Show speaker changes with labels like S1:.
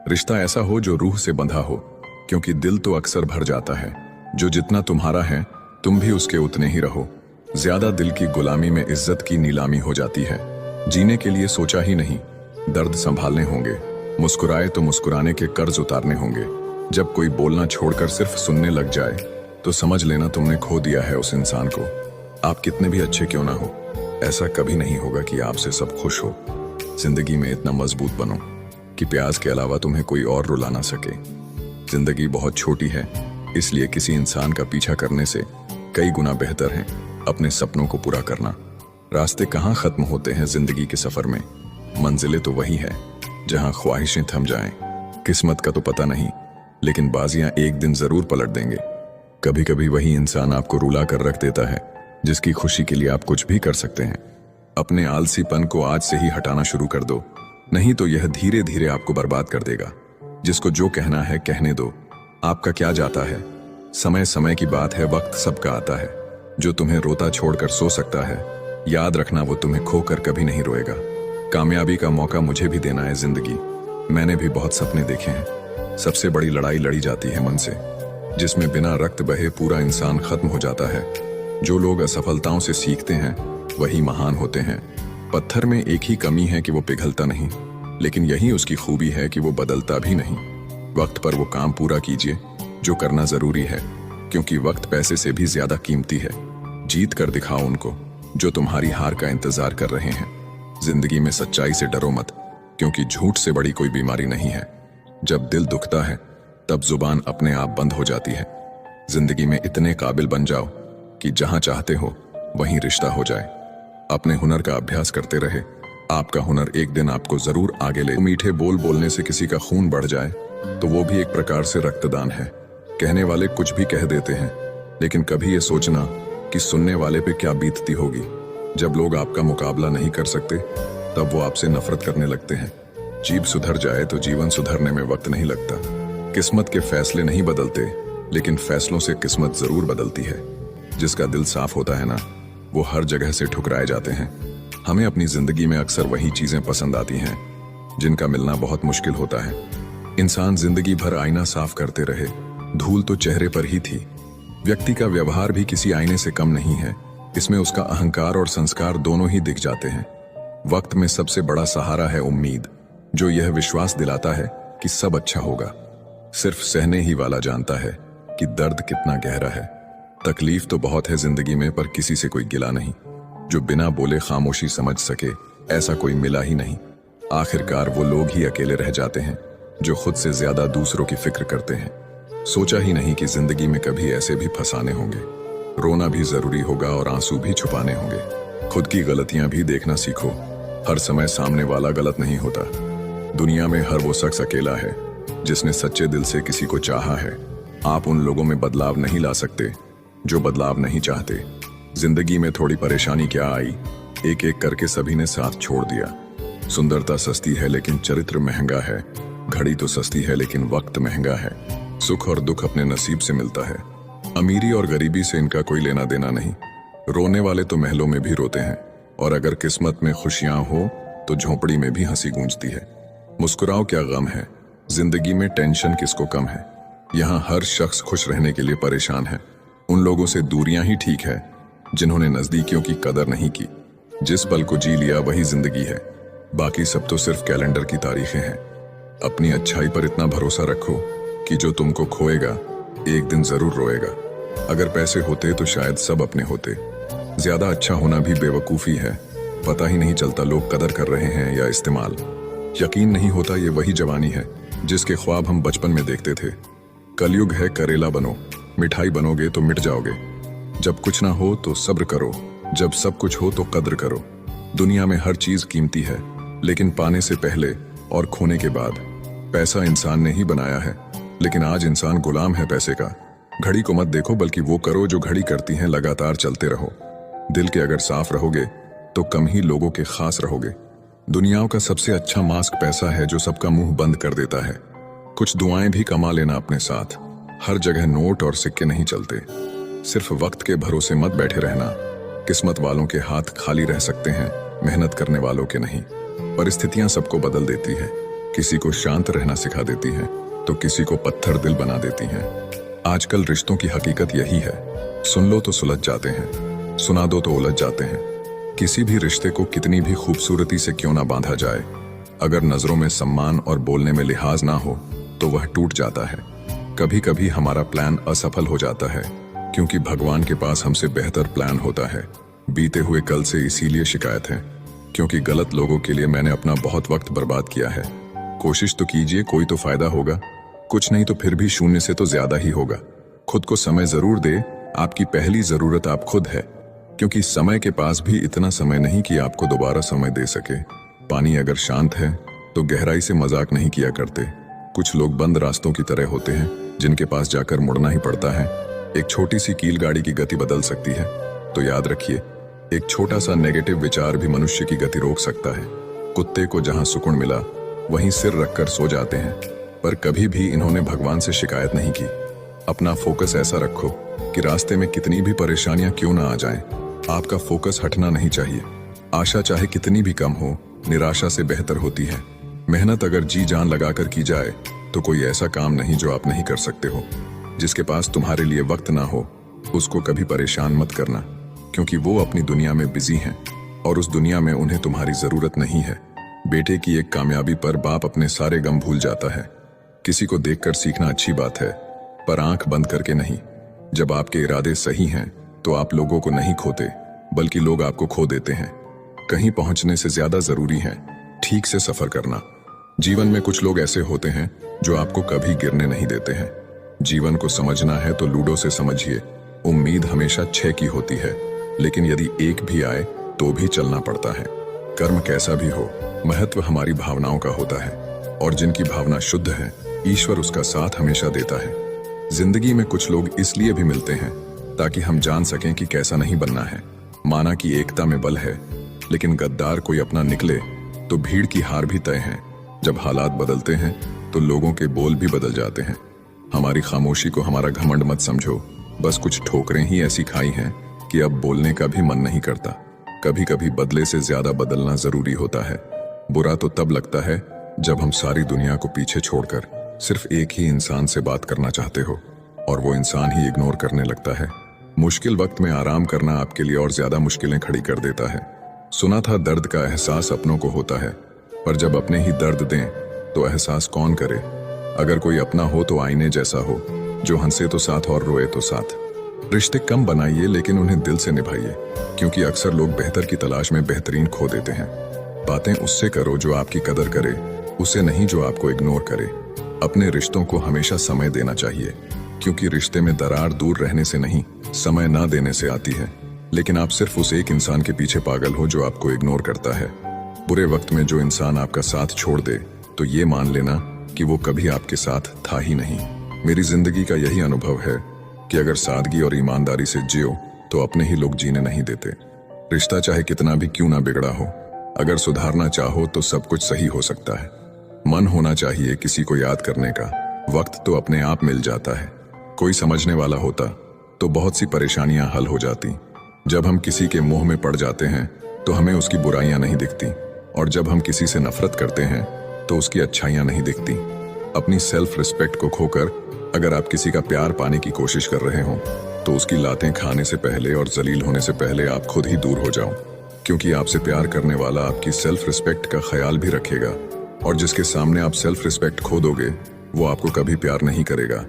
S1: रिश्ता ऐसा हो जो रूह से बंधा हो, क्योंकि दिल तो अक्सर भर जाता है। जो जितना तुम्हारा है तुम भी उसके उतने ही रहो। ज्यादा दिल की गुलामी में इज्जत की नीलामी हो जाती है। जीने के लिए सोचा ही नहीं, दर्द संभालने होंगे। मुस्कुराए तो मुस्कुराने के कर्ज उतारने होंगे। जब कोई बोलना छोड़कर सिर्फ सुनने लग जाए तो समझ लेना तुमने खो दिया है उस इंसान को। आप कितने भी अच्छे क्यों ना हो, ऐसा कभी नहीं होगा कि आपसे सब खुश हो। जिंदगी में इतना मजबूत बनो कि प्याज के अलावा तुम्हें कोई और रुला ना सके। जिंदगी बहुत छोटी है, इसलिए किसी इंसान का पीछा करने से कई गुना बेहतर है अपने सपनों को पूरा करना। रास्ते कहाँ खत्म होते हैं जिंदगी के सफर में, मंजिलें तो वही है जहां ख्वाहिशें थम जाएं। किस्मत का तो पता नहीं, लेकिन बाजियां एक दिन जरूर पलट देंगे। कभी कभी वही इंसान आपको रुला कर रख देता है जिसकी खुशी के लिए आप कुछ भी कर सकते हैं। अपने आलसीपन को आज से ही हटाना शुरू कर दो, नहीं तो यह धीरे धीरे आपको बर्बाद कर देगा। जिसको जो कहना है कहने दो, आपका क्या जाता है। समय समय की बात है, वक्त सबका आता है। जो तुम्हें रोता छोड़कर सो सकता है, याद रखना वो तुम्हें खोकर कभी नहीं रोएगा। कामयाबी का मौका मुझे भी देना है जिंदगी। मैंने भी बहुत सपने देखे हैं। सबसे बड़ी लड़ाई लड़ी जाती है मन से, जिसमें बिना रक्त बहे पूरा इंसान खत्म हो जाता है। जो लोग असफलताओं से सीखते हैं वही महान होते हैं। पत्थर में एक ही कमी है कि वो पिघलता नहीं, लेकिन यही उसकी खूबी है कि वो बदलता भी नहीं। वक्त पर वो काम पूरा कीजिए जो करना जरूरी है, क्योंकि वक्त पैसे से भी ज्यादा कीमती है। जीत कर दिखाओ उनको जो तुम्हारी हार का इंतजार कर रहे हैं। जिंदगी में सच्चाई से डरो मत, क्योंकि झूठ से बड़ी कोई बीमारी नहीं है। जब दिल दुखता है तब जुबान अपने आप बंद हो जाती है। जिंदगी में इतने काबिल बन जाओ कि जहां चाहते हो वहीं रिश्ता हो जाए। अपने हुनर का अभ्यास करते रहे, आपका हुनर एक दिन आपको जरूर आगे ले। मीठे बोल बोलने से किसी का खून बढ़ जाए तो वो भी एक प्रकार से रक्तदान है। कहने वाले कुछ भी कह देते हैं, लेकिन कभी ये सोचना कि सुनने वाले पे क्या बीतती होगी। जब लोग आपका मुकाबला नहीं कर सकते तब वो आपसे नफरत करने लगते हैं। जीभ सुधर जाए तो जीवन सुधरने में वक्त नहीं लगता। किस्मत के फैसले नहीं बदलते, लेकिन फैसलों से किस्मत जरूर बदलती है। जिसका दिल साफ होता है ना, वो हर जगह से ठुकराए जाते हैं। हमें अपनी जिंदगी में अक्सर वही चीजें पसंद आती हैं जिनका मिलना बहुत मुश्किल होता है। इंसान जिंदगी भर आईना साफ करते रहे, धूल तो चेहरे पर ही थी। व्यक्ति का व्यवहार भी किसी आईने से कम नहीं है। इसमें उसका अहंकार और संस्कार दोनों ही दिख जाते हैं। वक्त में सबसे बड़ा सहारा है उम्मीद, जो यह विश्वास दिलाता है कि सब अच्छा होगा। सिर्फ सहने ही वाला जानता है कि दर्द कितना गहरा है। तकलीफ तो बहुत है जिंदगी में, पर किसी से कोई गिला नहीं। जो बिना बोले खामोशी समझ सके, ऐसा कोई मिला ही नहीं। आखिरकार वो लोग ही अकेले रह जाते हैं जो खुद से ज्यादा दूसरों की फिक्र करते हैं। सोचा ही नहीं कि जिंदगी में कभी ऐसे भी फंसाने होंगे। रोना भी जरूरी होगा और आंसू भी छुपाने होंगे। खुद की गलतियां भी देखना सीखो। हर समय सामने वाला गलत नहीं होता। दुनिया में हर वो शख्स अकेला है जिसने सच्चे दिल से किसी को चाहा है। आप उन लोगों में बदलाव नहीं ला सकते जो बदलाव नहीं चाहते। जिंदगी में थोड़ी परेशानी क्या आई, एक एक करके सभी ने साथ छोड़ दिया। सुंदरता सस्ती है लेकिन चरित्र महंगा है। घड़ी तो सस्ती है लेकिन वक्त महंगा है। सुख और दुख अपने नसीब से मिलता है। अमीरी और गरीबी से इनका कोई लेना देना नहीं। रोने वाले तो महलों में भी रोते हैं, और अगर किस्मत में खुशियां हो तो झोपड़ी में भी हंसी गूंजती है। मुस्कुराओ, क्या गम है। जिंदगी में टेंशन किसको कम है। यहाँ हर शख्स खुश रहने के लिए परेशान है। उन लोगों से दूरियां ही ठीक है जिन्होंने नजदीकियों की कदर नहीं की। जिस पल को जी लिया वही जिंदगी है, बाकी सब तो सिर्फ कैलेंडर की तारीखें हैं। अपनी अच्छाई पर इतना भरोसा रखो कि जो तुमको खोएगा एक दिन जरूर रोएगा। अगर पैसे होते तो शायद सब अपने होते। ज्यादा अच्छा होना भी बेवकूफी है। पता ही नहीं चलता लोग कदर कर रहे हैं या इस्तेमाल। यकीन नहीं होता ये वही जवानी है जिसके ख्वाब हम बचपन में देखते थे। कलयुग है, करेला बनो। मिठाई बनोगे तो मिट जाओगे। जब कुछ ना हो तो सब्र करो, जब सब कुछ हो तो कद्र करो। दुनिया में हर चीज कीमती है, लेकिन पाने से पहले और खोने के बाद। पैसा इंसान ने ही बनाया है, लेकिन आज इंसान गुलाम है पैसे का। घड़ी को मत देखो, बल्कि वो करो जो घड़ी करती है। लगातार चलते रहो। दिल के अगर साफ रहोगे तो कम ही लोगों के खास रहोगे। दुनियाओं का सबसे अच्छा मास्क पैसा है, जो सबका मुंह बंद कर देता है। कुछ दुआएं भी कमा लेना अपने साथ। हर जगह नोट और सिक्के नहीं चलते। सिर्फ वक्त के भरोसे मत बैठे रहना। किस्मत वालों के हाथ खाली रह सकते हैं, मेहनत करने वालों के नहीं। परिस्थितियां सबको बदल देती है, किसी को शांत रहना सिखा देती हैं तो किसी को पत्थर दिल बना देती हैं। आजकल रिश्तों की हकीकत यही है, सुन लो तो सुलझ जाते हैं, सुना दो तो उलझ जाते हैं। किसी भी रिश्ते को कितनी भी खूबसूरती से क्यों ना बांधा जाए, अगर नजरों में सम्मान और बोलने में लिहाज ना हो तो वह टूट जाता है। कभी कभी हमारा प्लान असफल हो जाता है क्योंकि भगवान के पास हमसे बेहतर प्लान होता है। बीते हुए कल से इसीलिए शिकायत है क्योंकि गलत लोगों के लिए मैंने अपना बहुत वक्त बर्बाद किया है। कोशिश तो कीजिए, कोई तो फायदा होगा, कुछ नहीं तो फिर भी शून्य से तो ज्यादा ही होगा। खुद को समय जरूर दे, आपकी पहली जरूरत आप खुद है, क्योंकि समय के पास भी इतना समय नहीं कि आपको दोबारा समय दे सके। पानी अगर शांत है तो गहराई से मजाक नहीं किया करते। कुछ लोग बंद रास्तों की तरह होते हैं जिनके पास जाकर मुड़ना ही पड़ता है। एक छोटी सी कील गाड़ी की गति बदल सकती है, तो याद रखिए एक छोटा सा नेगेटिव विचार भी मनुष्य की गति रोक सकता है। कुत्ते को जहां सुकून मिला वहीं सिर रखकर सो जाते हैं, पर कभी भी इन्होंने भगवान से शिकायत नहीं की। अपना फोकस ऐसा रखो कि रास्ते में कितनी भी परेशानियां क्यों ना आ जाएं, आपका फोकस हटना नहीं चाहिए। आशा चाहे कितनी भी कम हो, निराशा से बेहतर होती है। मेहनत अगर जी जान लगाकर की जाए तो कोई ऐसा काम नहीं जो आप नहीं कर सकते हो। जिसके पास तुम्हारे लिए वक्त ना हो उसको कभी परेशान मत करना, क्योंकि वो अपनी दुनिया में बिजी हैं और उस दुनिया में उन्हें तुम्हारी जरूरत नहीं है। बेटे की एक कामयाबी पर बाप अपने सारे गम भूल जाता है। किसी को देखकर सीखना अच्छी बात है, पर आंख बंद करके नहीं। जब आपके इरादे सही हैं तो आप लोगों को नहीं खोते, बल्कि लोग आपको खो देते हैं। कहीं पहुंचने से ज्यादा जरूरी है ठीक से सफर करना। जीवन में कुछ लोग ऐसे होते हैं जो आपको कभी गिरने नहीं देते हैं। जीवन को समझना है तो लूडो से समझिए। उम्मीद हमेशा 6 की होती है, लेकिन यदि 1 भी आए तो भी चलना पड़ता है। कर्म कैसा भी हो, महत्व हमारी भावनाओं का होता है, और जिनकी भावना शुद्ध है ईश्वर उसका साथ हमेशा देता है। जिंदगी में कुछ लोग इसलिए भी मिलते हैं ताकि हम जान सकें कि कैसा नहीं बनना है। माना कि एकता में बल है, लेकिन गद्दार कोई अपना निकले तो भीड़ की हार भी तय है। जब हालात बदलते हैं तो लोगों के बोल भी बदल जाते हैं। हमारी खामोशी को हमारा घमंड मत समझो, बस कुछ ठोकरें ही ऐसी खाई हैं कि अब बोलने का भी मन नहीं करता। कभी कभी बदले से ज्यादा बदलना जरूरी होता है। बुरा तो तब लगता है जब हम सारी दुनिया को पीछे छोड़कर सिर्फ एक ही इंसान से बात करना चाहते हो और वो इंसान ही इग्नोर करने लगता है। मुश्किल वक्त में आराम करना आपके लिए और ज्यादा मुश्किलें खड़ी कर देता है। सुना था दर्द का एहसास अपनों को होता है, पर जब अपने ही दर्द दें तो एहसास कौन करे। अगर कोई अपना हो तो आईने जैसा हो, जो हंसे तो साथ और रोए तो साथ। रिश्ते कम बनाइए लेकिन उन्हें दिल से निभाइए, क्योंकि अक्सर लोग बेहतर की तलाश में बेहतरीन खो देते हैं। बातें उससे करो जो आपकी कदर करे, उससे नहीं जो आपको इग्नोर करे। अपने रिश्तों को हमेशा समय देना चाहिए, क्योंकि रिश्ते में दरार दूर रहने से नहीं, समय ना देने से आती है। लेकिन आप सिर्फ उस एक इंसान के पीछे पागल हो जो आपको इग्नोर करता है। बुरे वक्त में जो इंसान आपका साथ छोड़ दे तो ये मान लेना कि वो कभी आपके साथ था ही नहीं। मेरी जिंदगी का यही अनुभव है कि अगर सादगी और ईमानदारी से जियो तो अपने ही लोग जीने नहीं देते। रिश्ता चाहे कितना भी क्यों ना बिगड़ा हो, अगर सुधारना चाहो तो सब कुछ सही हो सकता है। मन होना चाहिए किसी को याद करने का, वक्त तो अपने आप मिल जाता है। कोई समझने वाला होता तो बहुत सी परेशानियां हल हो जाती। जब हम किसी के मुंह में पड़ जाते हैं तो हमें उसकी बुराइयां नहीं दिखती, और जब हम किसी से नफरत करते हैं तो उसकी अच्छाइयां नहीं दिखती। अपनी सेल्फ रिस्पेक्ट को खोकर अगर आप किसी का प्यार पाने की कोशिश कर रहे हो तो उसकी लातें खाने से पहले और जलील होने से पहले आप खुद ही दूर हो जाओ, क्योंकि आपसे प्यार करने वाला आपकी सेल्फ रिस्पेक्ट का ख्याल भी रखेगा, और जिसके सामने आप सेल्फ रिस्पेक्ट खो दोगे वो आपको कभी प्यार नहीं करेगा।